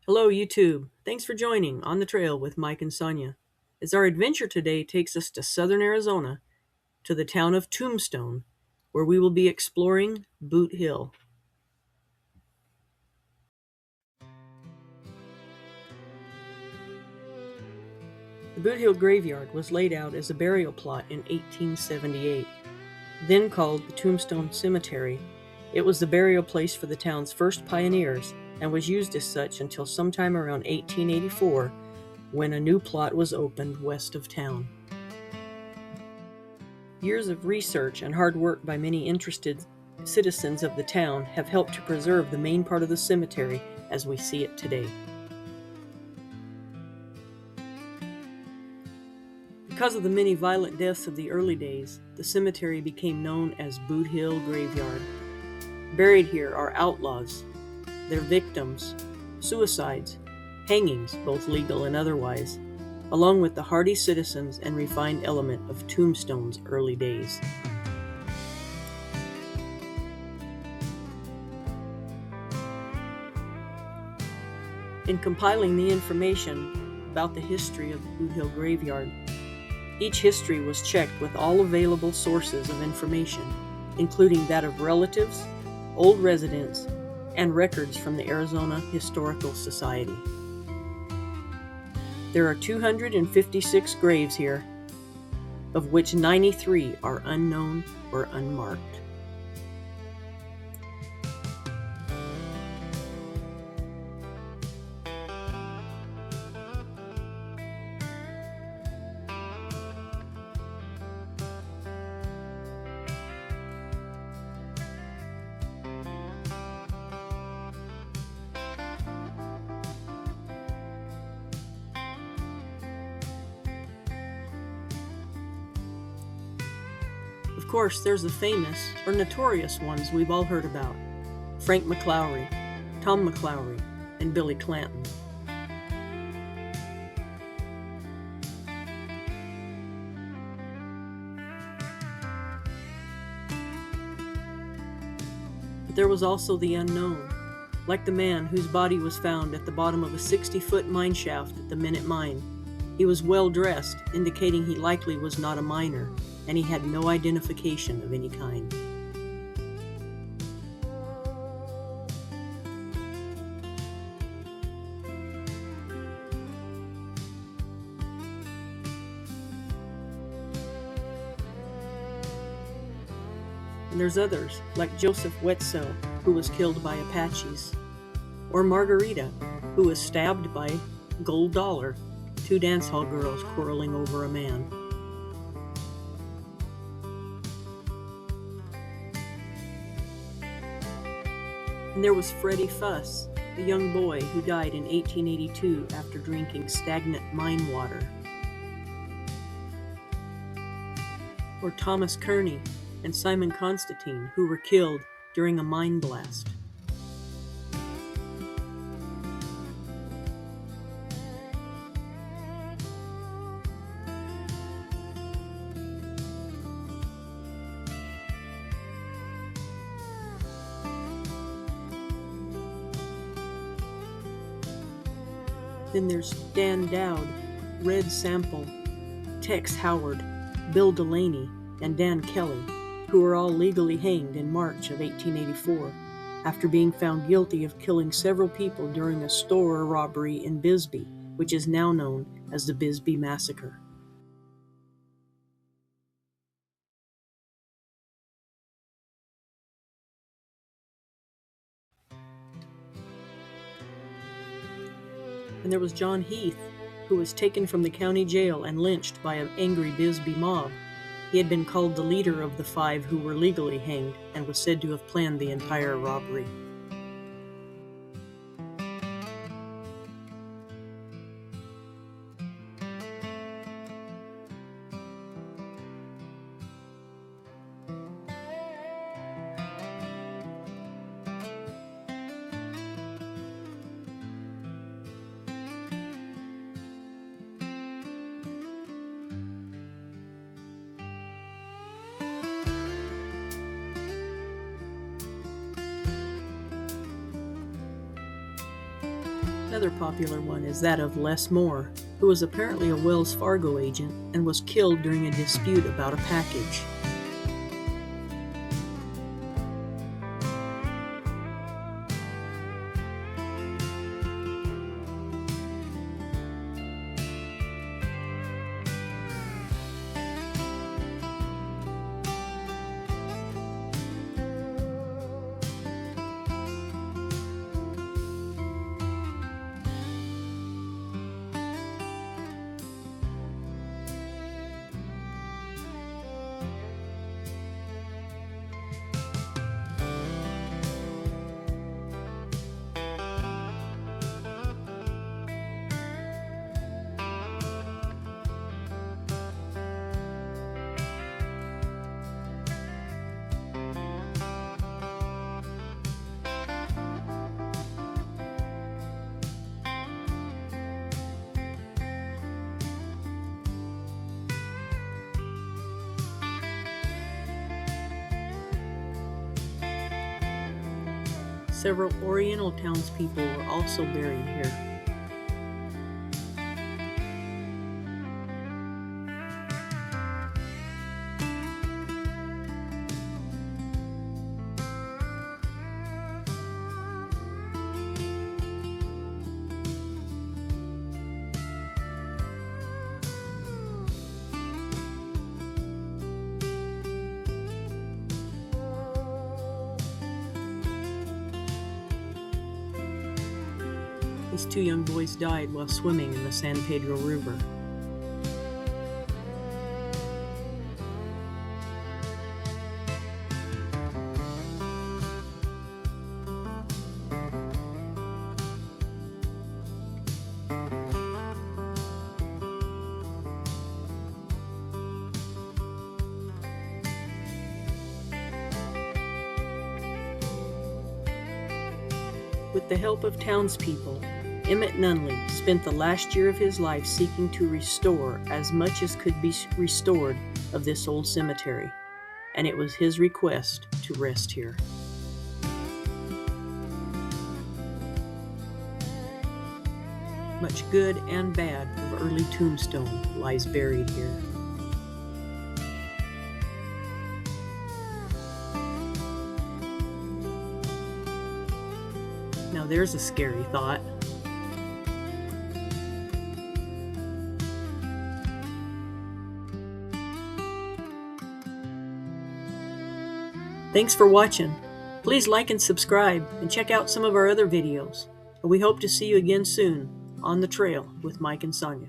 Hello, YouTube. Thanks for joining On the Trail with Mike and Sonia. As our adventure today takes us to southern Arizona, to the town of Tombstone, where we will be exploring Boot Hill. The Boot Hill graveyard was laid out as a burial plot in 1878. Then called the Tombstone Cemetery, it was the burial place for the town's first pioneers and was used as such until sometime around 1884, when a new plot was opened west of town. Years of research and hard work by many interested citizens of the town have helped to preserve the main part of the cemetery as we see it today. Because of the many violent deaths of the early days, the cemetery became known as Boot Hill Graveyard. Buried here are outlaws, their victims, suicides, hangings, both legal and otherwise, along with the hardy citizens and refined element of Tombstone's early days. In compiling the information about the history of the Boot Hill Graveyard, each history was checked with all available sources of information, including that of relatives, old residents, and records from the Arizona Historical Society. There are 256 graves here, of which 93 are unknown or unmarked. Of course, there's the famous or notorious ones we've all heard about: Frank McLaury, Tom McLaury, and Billy Clanton. But there was also the unknown, like the man whose body was found at the bottom of a 60-foot mine shaft at the Minute Mine. He was well dressed, indicating he likely was not a miner, and he had no identification of any kind. And there's others, like Joseph Wetzel, who was killed by Apaches, or Margarita, who was stabbed by Gold Dollar, two dance hall girls quarreling over a man. And there was Freddie Fuss, a young boy who died in 1882 after drinking stagnant mine water. Or Thomas Kearney and Simon Constantine, who were killed during a mine blast. Then there's Dan Dowd, Red Sample, Tex Howard, Bill Delaney, and Dan Kelly, who were all legally hanged in March of 1884 after being found guilty of killing several people during a store robbery in Bisbee, which is now known as the Bisbee Massacre. And there was John Heath, who was taken from the county jail and lynched by an angry Bisbee mob. He had been called the leader of the 5 who were legally hanged and was said to have planned the entire robbery. Another popular one is that of Les Moore, who was apparently a Wells Fargo agent and was killed during a dispute about a package. Several Oriental townspeople were also buried here. These two young boys died while swimming in the San Pedro River. With the help of townspeople, Emmett Nunley spent the last year of his life seeking to restore as much as could be restored of this old cemetery, and it was his request to rest here. Much good and bad of early Tombstone lies buried here. Now there's a scary thought. Thanks for watching. Please like and subscribe and check out some of our other videos. And we hope to see you again soon on the trail with Mike and Sonia.